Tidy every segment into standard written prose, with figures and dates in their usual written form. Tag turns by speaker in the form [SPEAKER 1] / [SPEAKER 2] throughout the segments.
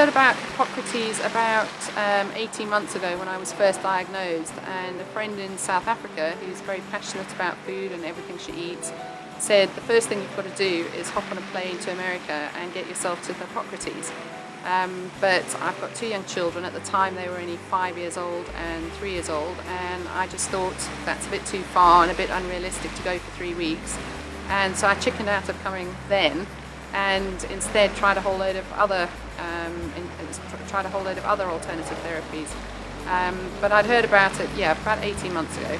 [SPEAKER 1] heard about Hippocrates about 18 months ago when I was first diagnosed, and a friend in South Africa who's very passionate about food and everything she eats said the first thing you've got to do is hop on a plane to America and get yourself to Hippocrates. But I've got two young children. At the time they were only 5 years old and 3 years old, and I just thought that's a bit too far and a bit unrealistic to go for 3 weeks. And so I chickened out of coming then, and instead tried a whole load of other alternative therapies. But I'd heard about it, about 18 months ago.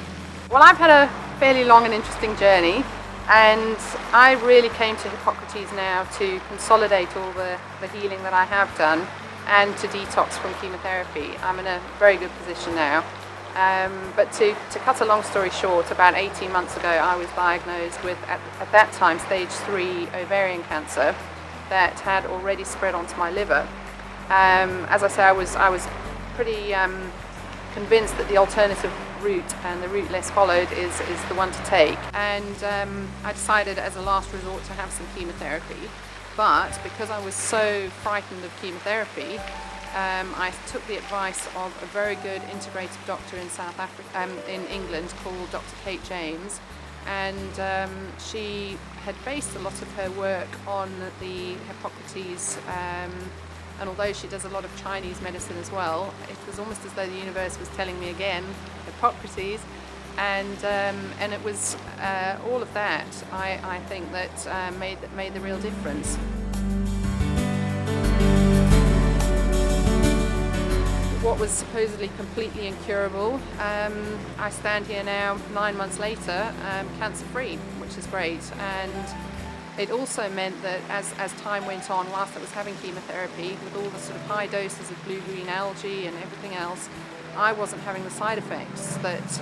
[SPEAKER 1] Well, I've had a fairly long and interesting journey, and I really came to Hippocrates now to consolidate all the healing that I have done and to detox from chemotherapy. I'm in a very good position now. But to cut a long story short, about 18 months ago I was diagnosed with, at that time, stage 3 ovarian cancer that had already spread onto my liver. As I say, I was pretty convinced that the alternative route and the route less followed is the one to take, and I decided as a last resort to have some chemotherapy. But because I was so frightened of chemotherapy, I took the advice of a very good integrative doctor in South Africa, in England, called Dr. Kate James, and she had based a lot of her work on the Hippocrates, and although she does a lot of Chinese medicine as well, it was almost as though the universe was telling me again, Hippocrates, and it was all of that, I think, that made the real difference. What was supposedly completely incurable, I stand here now 9 months later, cancer-free, which is great. And it also meant that as time went on, whilst I was having chemotherapy, with all the sort of high doses of blue-green algae and everything else, I wasn't having the side effects that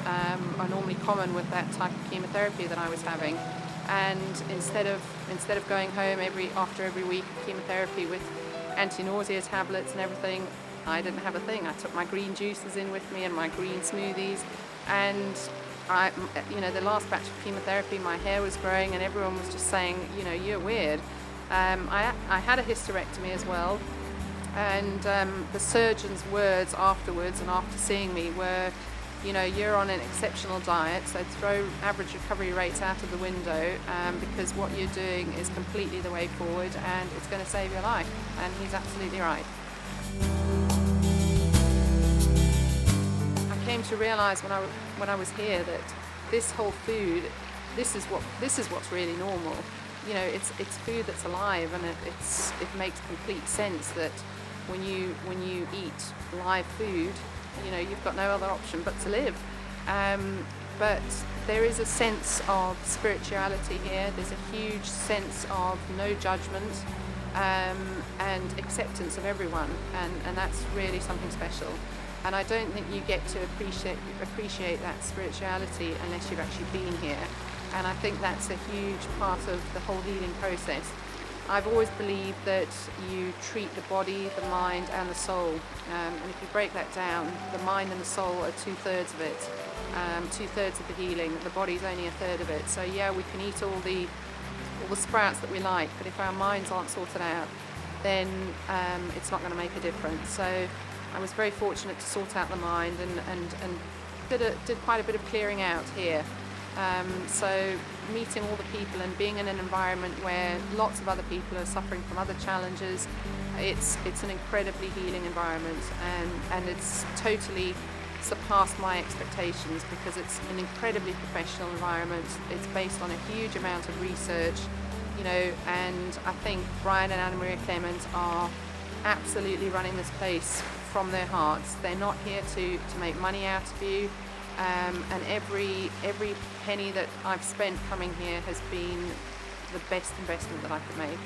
[SPEAKER 1] are normally common with that type of chemotherapy that I was having. And instead of going home after every week of chemotherapy with anti-nausea tablets and everything, I didn't have a thing. I took my green juices in with me and my green smoothies, and the last batch of chemotherapy, my hair was growing and everyone was just saying, you're weird. I had a hysterectomy as well, and the surgeon's words afterwards and after seeing me were, you're on an exceptional diet, so throw average recovery rates out of the window, because what you're doing is completely the way forward and it's going to save your life. And he's absolutely right. I came to realise when I was here that this whole food, this is what's really normal. It's food that's alive, and it makes complete sense that when you eat live food, you've got no other option but to live. But there is a sense of spirituality here. There's a huge sense of no judgment and acceptance of everyone, and that's really something special. And I don't think you get to appreciate that spirituality unless you've actually been here. And I think that's a huge part of the whole healing process. I've always believed that you treat the body, the mind and the soul. And if you break that down, the mind and the soul are 2/3 of it. 2/3 of the healing. The body's only 1/3 of it. So yeah, we can eat all the sprouts that we like, but if our minds aren't sorted out, then it's not going to make a difference. So I was very fortunate to sort out the mind and did quite a bit of clearing out here. So meeting all the people and being in an environment where lots of other people are suffering from other challenges, it's an incredibly healing environment, and it's totally surpassed my expectations because it's an incredibly professional environment. It's based on a huge amount of research, and I think Brian and Anna Maria Clement are absolutely running this place from their hearts. They're not here to make money out of you, and every penny that I've spent coming here has been the best investment that I could make.